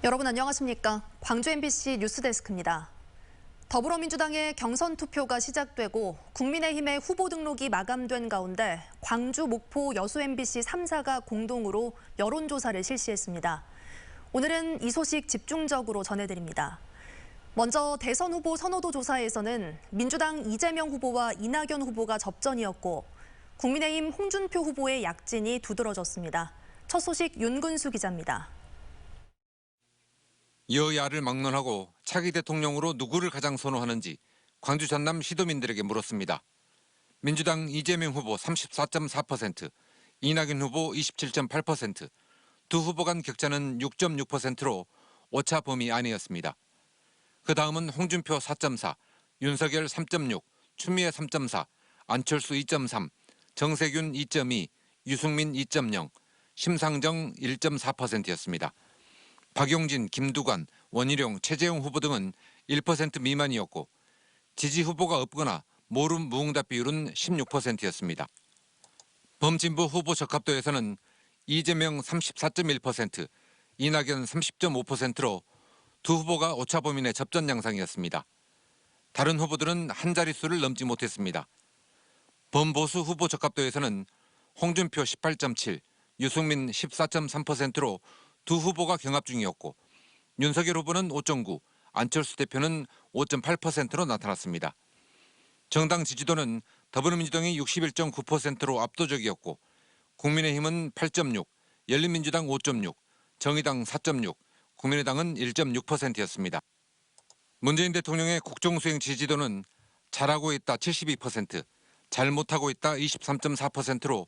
여러분 안녕하십니까? 광주 MBC 뉴스데스크입니다. 더불어민주당의 경선 투표가 시작되고 국민의힘의 후보 등록이 마감된 가운데 광주, 목포, 여수 MBC 3사가 공동으로 여론조사를 실시했습니다. 오늘은 이 소식 집중적으로 전해드립니다. 먼저 대선 후보 선호도 조사에서는 민주당 이재명 후보와 이낙연 후보가 접전이었고 국민의힘 홍준표 후보의 약진이 두드러졌습니다. 첫 소식 윤근수 기자입니다. 여야를 막론하고 차기 대통령으로 누구를 가장 선호하는지 광주 전남 시도민들에게 물었습니다. 민주당 이재명 후보 34.4%, 이낙연 후보 27.8%, 두 후보 간 격차는 6.6%로 오차 범위 안이었습니다. 그 다음은 홍준표 4.4, 윤석열 3.6, 추미애 3.4, 안철수 2.3, 정세균 2.2, 유승민 2.0, 심상정 1.4%였습니다. 박용진, 김두관, 원희룡, 최재형 후보 등은 1% 미만이었고 지지 후보가 없거나 모름 무응답 비율은 16%였습니다. 범진보 후보 적합도에서는 이재명 34.1%, 이낙연 30.5%로 두 후보가 오차 범위 내 접전 양상이었습니다. 다른 후보들은 한 자릿수를 넘지 못했습니다. 범보수 후보 적합도에서는 홍준표 18.7, 유승민 14.3%로 두 후보가 경합 중이었고 윤석열 후보는 5.9, 안철수 대표는 5.8%로 나타났습니다. 정당 지지도는 더불어민주당이 61.9%로 압도적이었고 국민의힘은 8.6, 열린민주당 5.6, 정의당 4.6, 국민의당은 1.6%였습니다. 문재인 대통령의 국정수행 지지도는 잘하고 있다 72%, 잘못하고 있다 23.4%로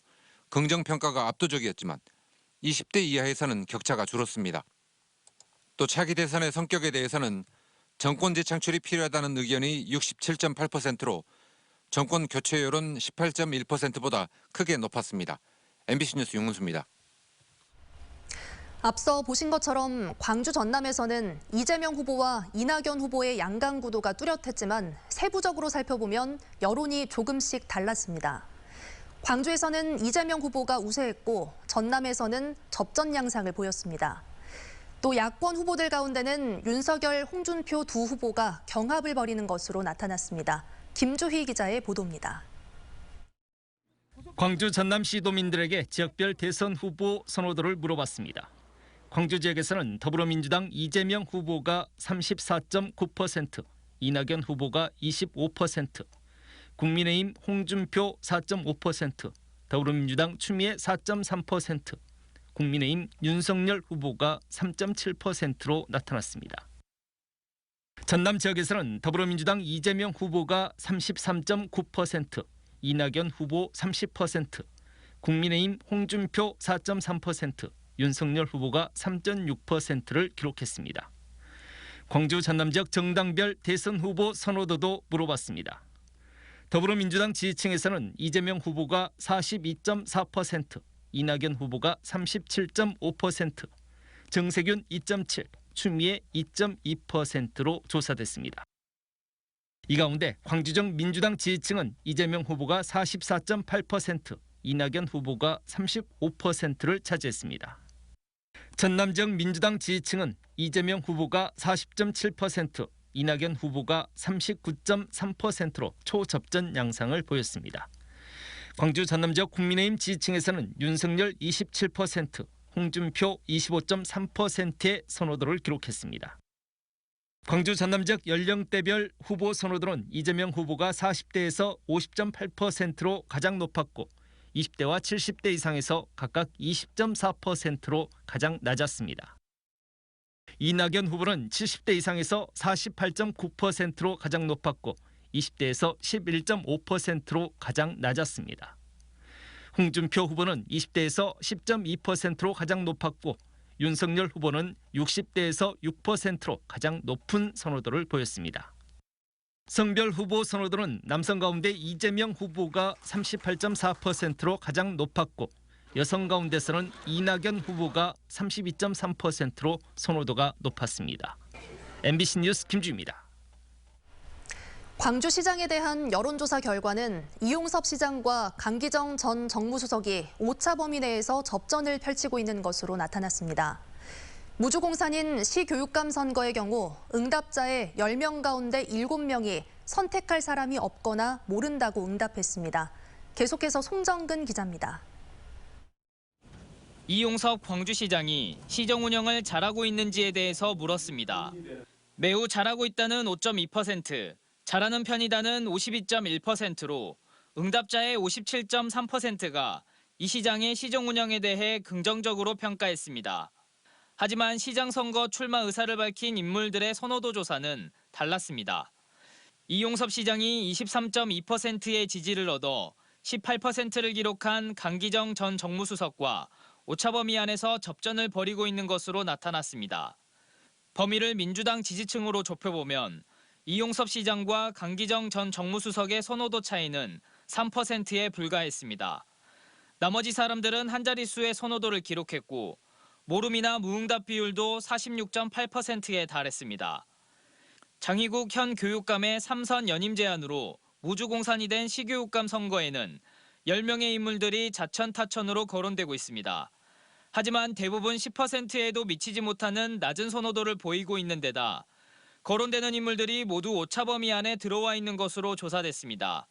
긍정평가가 압도적이었지만 20대 이하에서는 격차가 줄었습니다. 또 차기 대선의 성격에 대해서는 정권 재창출이 필요하다는 의견이 67.8%로 정권 교체 여론 18.1%보다 크게 높았습니다. MBC 뉴스 윤근수입니다. 앞서 보신 것처럼 광주 전남에서는 이재명 후보와 이낙연 후보의 양강 구도가 뚜렷했지만 세부적으로 살펴보면 여론이 조금씩 달랐습니다. 광주에서는 이재명 후보가 우세했고 전남에서는 접전 양상을 보였습니다. 또 야권 후보들 가운데는 윤석열, 홍준표 두 후보가 경합을 벌이는 것으로 나타났습니다. 김주희 기자의 보도입니다. 광주 전남 시도민들에게 지역별 대선 후보 선호도를 물어봤습니다. 광주 지역에서는 더불어민주당 이재명 후보가 34.9%, 이낙연 후보가 25%, 국민의힘 홍준표 4.5%, 더불어민주당 추미애 4.3%, 국민의힘 윤석열 후보가 3.7%로 나타났습니다. 전남 지역에서는 더불어민주당 이재명 후보가 33.9%, 이낙연 후보 30%, 국민의힘 홍준표 4.3%, 윤석열 후보가 3.6%를 기록했습니다. 광주 전남 지역 정당별 대선 후보 선호도도 물어봤습니다. 더불어민주당 지지층에서는 이재명 후보가 42.4%, 이낙연 후보가 37.5%, 정세균 2.7%, 추미애 2.2%로 조사됐습니다. 이 가운데 광주적 민주당 지지층은 이재명 후보가 44.8%, 이낙연 후보가 35%를 차지했습니다. 전남 지역 민주당 지지층은 이재명 후보가 40.7%, 이낙연 후보가 39.3%로 초접전 양상을 보였습니다. 광주 전남 지역 국민의힘 지지층에서는 윤석열 27%, 홍준표 25.3%의 선호도를 기록했습니다. 광주 전남 지역 연령대별 후보 선호도는 이재명 후보가 40대에서 50.8%로 가장 높았고 20대와 70대 이상에서 각각 20.4%로 가장 낮았습니다. 이낙연 후보는 70대 이상에서 48.9%로 가장 높았고 20대에서 11.5%로 가장 낮았습니다. 홍준표 후보는 20대에서 10.2%로 가장 높았고 윤석열 후보는 60대에서 6%로 가장 높은 선호도를 보였습니다. 성별 후보 선호도는 남성 가운데 이재명 후보가 38.4%로 가장 높았고 여성 가운데서는 이낙연 후보가 32.3%로 선호도가 높았습니다. MBC 뉴스 김주희입니다. 광주시장에 대한 여론조사 결과는 이용섭 시장과 강기정 전 정무수석이 오차 범위 내에서 접전을 펼치고 있는 것으로 나타났습니다. 무주공산인 시교육감 선거의 경우 응답자의 10명 가운데 7명이 선택할 사람이 없거나 모른다고 응답했습니다. 계속해서 송정근 기자입니다. 이용섭 광주시장이 시정 운영을 잘하고 있는지에 대해서 물었습니다. 매우 잘하고 있다는 5.2%, 잘하는 편이다는 52.1%로 응답자의 57.3%가 이 시장의 시정 운영에 대해 긍정적으로 평가했습니다. 하지만 시장 선거 출마 의사를 밝힌 인물들의 선호도 조사는 달랐습니다. 이용섭 시장이 23.2%의 지지를 얻어 18%를 기록한 강기정 전 정무수석과 오차범위 안에서 접전을 벌이고 있는 것으로 나타났습니다. 범위를 민주당 지지층으로 좁혀보면 이용섭 시장과 강기정 전 정무수석의 선호도 차이는 3%에 불과했습니다. 나머지 사람들은 한 자릿수의 선호도를 기록했고 모름이나 무응답 비율도 46.8%에 달했습니다. 장희국 현 교육감의 3선 연임 제안으로 무주공산이 된 시교육감 선거에는 10명의 인물들이 자천타천으로 거론되고 있습니다. 하지만 대부분 10%에도 미치지 못하는 낮은 선호도를 보이고 있는 데다 거론되는 인물들이 모두 오차 범위 안에 들어와 있는 것으로 조사됐습니다.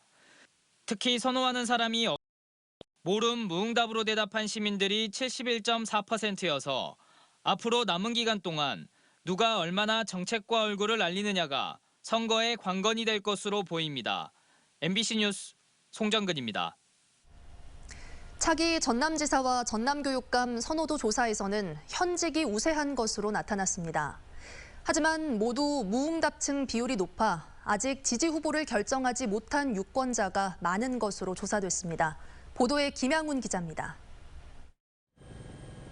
특히 선호하는 사람이 모름, 무응답으로 대답한 시민들이 71.4%여서 앞으로 남은 기간 동안 누가 얼마나 정책과 얼굴을 알리느냐가 선거의 관건이 될 것으로 보입니다. MBC 뉴스 송정근입니다. 차기 전남지사와 전남교육감 선호도 조사에서는 현직이 우세한 것으로 나타났습니다. 하지만 모두 무응답층 비율이 높아 아직 지지 후보를 결정하지 못한 유권자가 많은 것으로 조사됐습니다. 보도에 김양훈 기자입니다.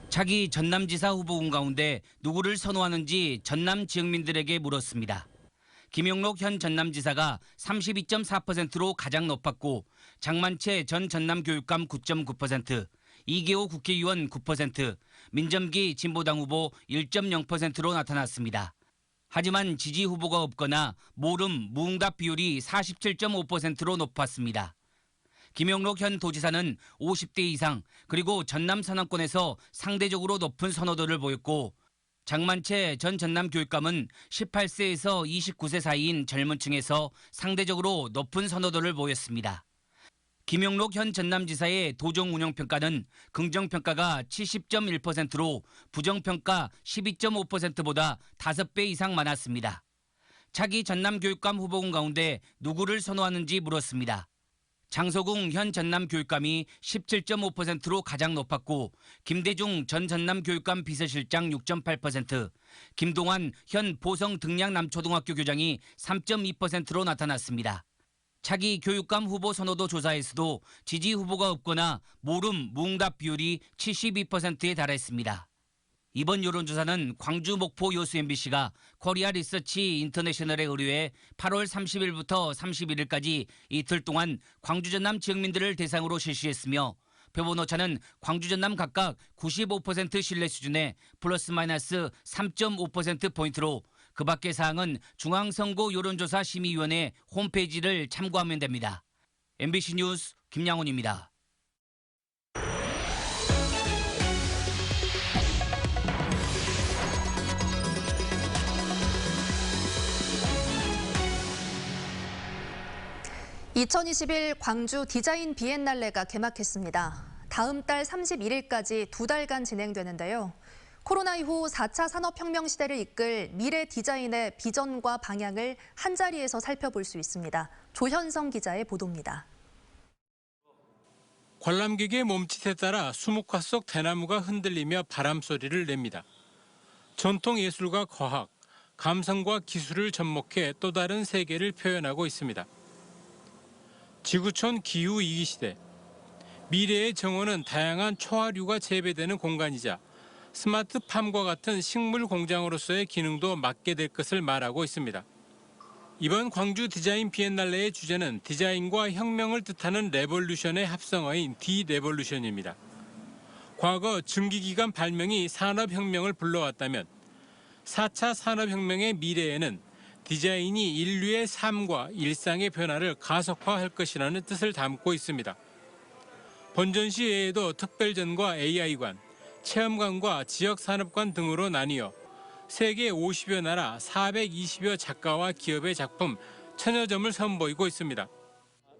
차기 전남지사 후보군 가운데 누구를 선호하는지 전남 지역민들에게 물었습니다. 김용록 현 전남지사가 32.4%로 가장 높았고 장만채 전 전남교육감 9.9%, 이계호 국회의원 9%, 민점기 진보당 후보 1.0%로 나타났습니다. 하지만 지지 후보가 없거나 모름, 무응답 비율이 47.5%로 높았습니다. 김용록 현 도지사는 50대 이상 그리고 전남 산업권에서 상대적으로 높은 선호도를 보였고 장만채 전 전남교육감은 18세에서 29세 사이인 젊은 층에서 상대적으로 높은 선호도를 보였습니다. 김용록 현 전남지사의 도정 운영평가는 긍정평가가 70.1%로 부정평가 12.5%보다 5배 이상 많았습니다. 차기 전남교육감 후보군 가운데 누구를 선호하는지 물었습니다. 장소궁 현 전남교육감이 17.5%로 가장 높았고 김대중 전 전남교육감 비서실장 6.8%, 김동환 현 보성 등량남초등학교 교장이 3.2%로 나타났습니다. 차기 교육감 후보 선호도 조사에서도 지지 후보가 없거나 모름, 무응답 비율이 72%에 달했습니다. 이번 여론조사는 광주, 목포 여수 MBC가 코리아 리서치 인터내셔널에 의뢰해 8월 30일부터 31일까지 이틀 동안 광주 전남 지역민들을 대상으로 실시했으며 표본 오차는 광주 전남 각각 95% 신뢰 수준에 플러스 마이너스 3.5%포인트로 그 밖의 사항은 중앙선거 여론조사 심의위원회 홈페이지를 참고하면 됩니다. MBC 뉴스 김양훈입니다. (2021) 광주 디자인 비엔날레가 개막했습니다. 다음 달 31일까지 2달간 진행되는데요. 코로나 이후 4차 산업혁명 시대를 이끌 미래 디자인의 비전과 방향을 한자리에서 살펴볼 수 있습니다. 조현성 기자의 보도입니다. 관람객의 몸짓에 따라 수묵화 속 대나무가 흔들리며 바람소리를 냅니다. 전통 예술과 과학, 감성과 기술을 접목해 또 다른 세계를 표현하고 있습니다. 지구촌 기후 위기 시대, 미래의 정원은 다양한 초화류가 재배되는 공간이자 스마트팜과 같은 식물 공장으로서의 기능도 맡게 될 것을 말하고 있습니다. 이번 광주 디자인 비엔날레의 주제는 디자인과 혁명을 뜻하는 레볼루션의 합성어인 디레볼루션입니다. 과거 증기기관 발명이 산업혁명을 불러왔다면 4차 산업혁명의 미래에는 디자인이 인류의 삶과 일상의 변화를 가속화할 것이라는 뜻을 담고 있습니다. 본전시 외에도 특별전과 AI관, 체험관과 지역산업관 등으로 나뉘어 세계 50여 나라 420여 작가와 기업의 작품 1000여 점을 선보이고 있습니다.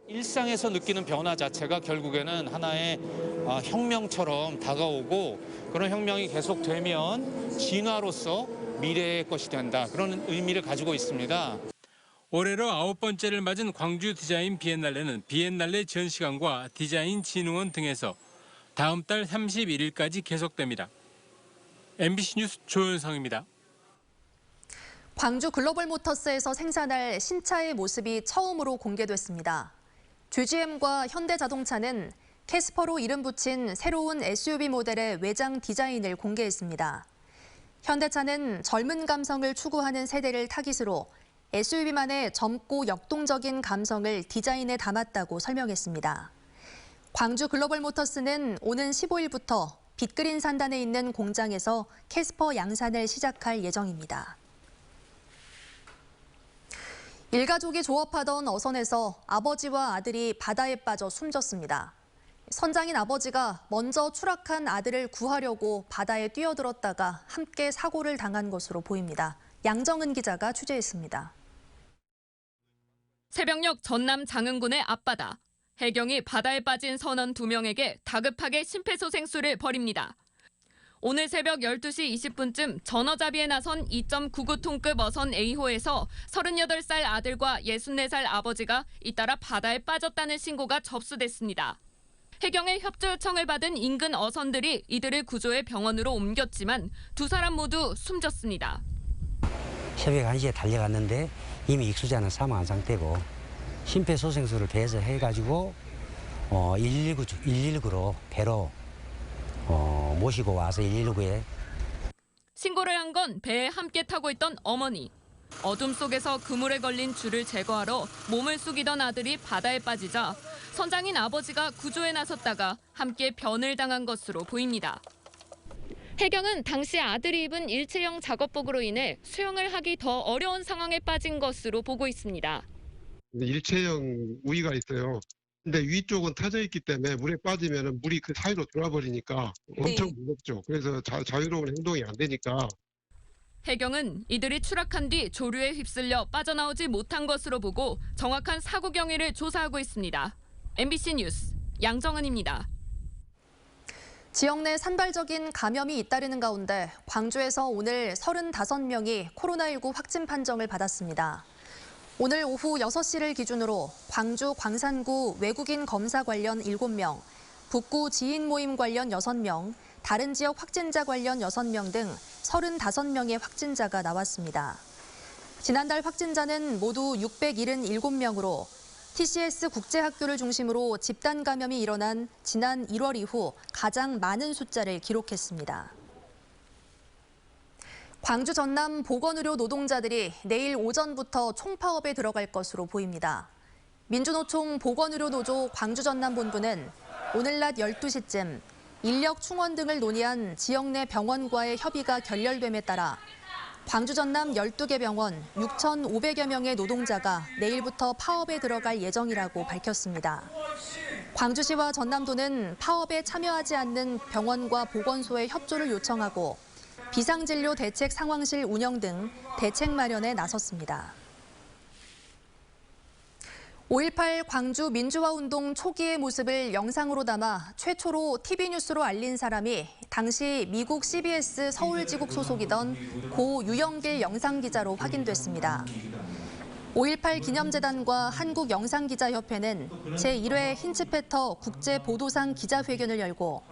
일상에서 느끼는 변화 자체가 결국에는 하나의 혁명처럼 다가오고 그런 혁명이 계속되면 진화로서 미래의 것이 된다. 그런 의미를 가지고 있습니다. 올해로 9번째를 맞은 광주 디자인 비엔날레는 비엔날레 전시관과 디자인 진흥원 등에서 다음 달 31일까지 계속됩니다. MBC 뉴스 조현성입니다. 광주 글로벌모터스에서 생산할 신차의 모습이 처음으로 공개됐습니다. GM과 현대자동차는 캐스퍼로 이름 붙인 새로운 SUV 모델의 외장 디자인을 공개했습니다. 현대차는 젊은 감성을 추구하는 세대를 타깃으로 SUV만의 젊고 역동적인 감성을 디자인에 담았다고 설명했습니다. 광주 글로벌모터스는 오는 15일부터 빅그린 산단에 있는 공장에서 캐스퍼 양산을 시작할 예정입니다. 일가족이 조업하던 어선에서 아버지와 아들이 바다에 빠져 숨졌습니다. 선장인 아버지가 먼저 추락한 아들을 구하려고 바다에 뛰어들었다가 함께 사고를 당한 것으로 보입니다. 양정은 기자가 취재했습니다. 새벽녘 전남 장흥군의 앞바다. 해경이 바다에 빠진 선원 2명에게 다급하게 심폐소생술을 벌입니다. 오늘 새벽 12시 20분쯤 전어잡이에 나선 2.99톤급 어선 A호에서 38살 아들과 64살 아버지가 잇따라 바다에 빠졌다는 신고가 접수됐습니다. 해경의 협조 요청을 받은 인근 어선들이 이들을 구조해 병원으로 옮겼지만 2사람 모두 숨졌습니다. 새벽 1시에 달려갔는데 이미 익수자는 사망한 상태고 심폐소생술을 배에서 해가지고 119로 배로 모시고 와서 119에 신고를 한 건 배에 함께 타고 있던 어머니. 어둠 속에서 그물에 걸린 줄을 제거하러 몸을 숙이던 아들이 바다에 빠지자 선장인 아버지가 구조에 나섰다가 함께 변을 당한 것으로 보입니다. 해경은 당시 아들이 입은 일체형 작업복으로 인해 수영을 하기 더 어려운 상황에 빠진 것으로 보고 있습니다. 일체형 우위가 있어요. 근데 위쪽은 타져 있기 때문에 물에 빠지면 물이 그 사이로 들어와 버리니까 엄청 무겁죠. 그래서 자유로운 행동이 안 되니까. 해경은 이들이 추락한 뒤 조류에 휩쓸려 빠져나오지 못한 것으로 보고 정확한 사고 경위를 조사하고 있습니다. MBC 뉴스 양정은입니다. 지역 내 산발적인 감염이 잇따르는 가운데 광주에서 오늘 35명이 코로나19 확진 판정을 받았습니다. 오늘 오후 6시를 기준으로 광주 광산구 외국인 검사 관련 7명, 북구 지인 모임 관련 6명, 다른 지역 확진자 관련 6명 등 35명의 확진자가 나왔습니다. 지난달 확진자는 모두 677명으로 TCS 국제학교를 중심으로 집단 감염이 일어난 지난 1월 이후 가장 많은 숫자를 기록했습니다. 광주 전남 보건의료 노동자들이 내일 오전부터 총파업에 들어갈 것으로 보입니다. 민주노총 보건의료노조 광주 전남 본부는 오늘 낮 12시쯤 인력 충원 등을 논의한 지역 내 병원과의 협의가 결렬됨에 따라 광주 전남 12개 병원 6,500여 명의 노동자가 내일부터 파업에 들어갈 예정이라고 밝혔습니다. 광주시와 전남도는 파업에 참여하지 않는 병원과 보건소의 협조를 요청하고 비상진료 대책 상황실 운영 등 대책 마련에 나섰습니다. 5.18 광주 민주화운동 초기의 모습을 영상으로 담아 최초로 TV뉴스로 알린 사람이 당시 미국 CBS 서울지국 소속이던 고 유영길 영상기자로 확인됐습니다. 5.18 기념재단과 한국영상기자협회는 제1회 힌츠페터 국제보도상 기자회견을 열고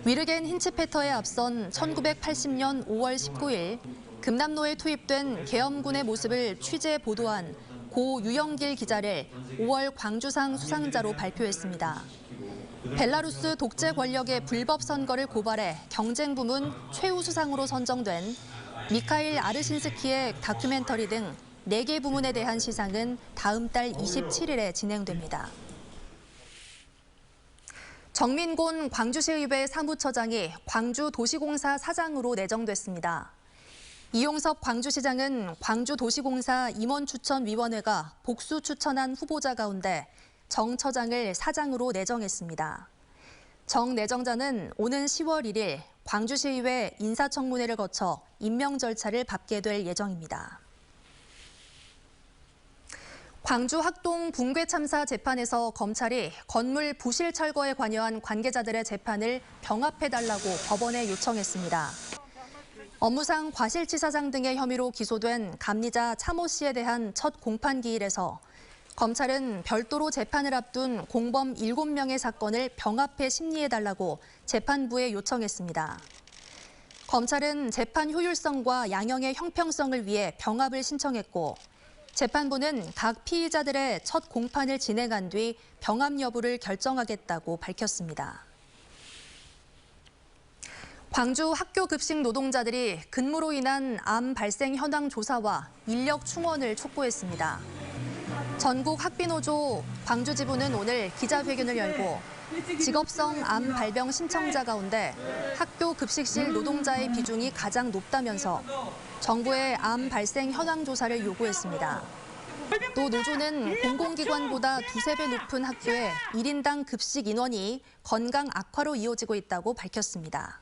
위르겐 힌츠페터에 앞선 1980년 5월 19일 금남로에 투입된 계엄군의 모습을 취재 보도한 고 유영길 기자를 5월 광주상 수상자로 발표했습니다. 벨라루스 독재 권력의 불법 선거를 고발해 경쟁 부문 최우수상으로 선정된 미카일 아르신스키의 다큐멘터리 등 4개 부문에 대한 시상은 다음 달 27일에 진행됩니다. 정민곤 광주시의회 사무처장이 광주도시공사 사장으로 내정됐습니다. 이용섭 광주시장은 광주도시공사 임원추천위원회가 복수 추천한 후보자 가운데 정 처장을 사장으로 내정했습니다. 정 내정자는 오는 10월 1일 광주시의회 인사청문회를 거쳐 임명 절차를 밟게 될 예정입니다. 광주 학동 붕괴 참사 재판에서 검찰이 건물 부실 철거에 관여한 관계자들의 재판을 병합해달라고 법원에 요청했습니다. 업무상 과실치사상 등의 혐의로 기소된 감리자 차모 씨에 대한 첫 공판기일에서 검찰은 별도로 재판을 앞둔 공범 7명의 사건을 병합해 심리해달라고 재판부에 요청했습니다. 검찰은 재판 효율성과 양형의 형평성을 위해 병합을 신청했고 재판부는 각 피의자들의 첫 공판을 진행한 뒤 병합 여부를 결정하겠다고 밝혔습니다. 광주 학교 급식 노동자들이 근무로 인한 암 발생 현황 조사와 인력 충원을 촉구했습니다. 전국 학비노조 광주 지부는 오늘 기자회견을 열고 직업성 암 발병 신청자 가운데 학교 급식실 노동자의 비중이 가장 높다면서 정부의 암 발생 현황 조사를 요구했습니다. 또 노조는 공공기관보다 2~3배 높은 학교에 1인당 급식 인원이 건강 악화로 이어지고 있다고 밝혔습니다.